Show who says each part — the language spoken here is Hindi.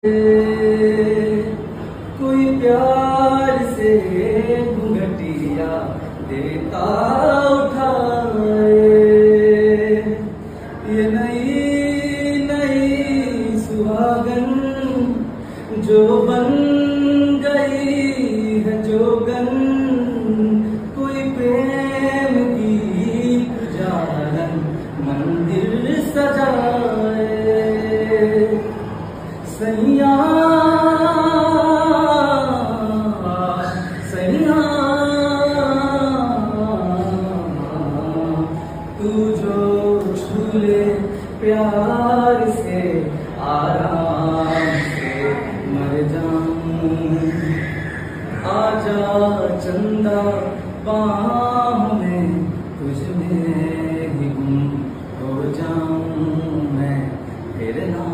Speaker 1: कोई प्यार से घुंघटिया देता उठाए, ये नई नई सुहागन जो बन गई है जोगन, कोई प्रेम की पुजारन मंदिर सजाए। सैया सैया तू जो झूले प्यार से आराम से मर जाऊं, आजा चंदा बाहों में तुझ में ही गुम हो जाऊं मैं, फिर ना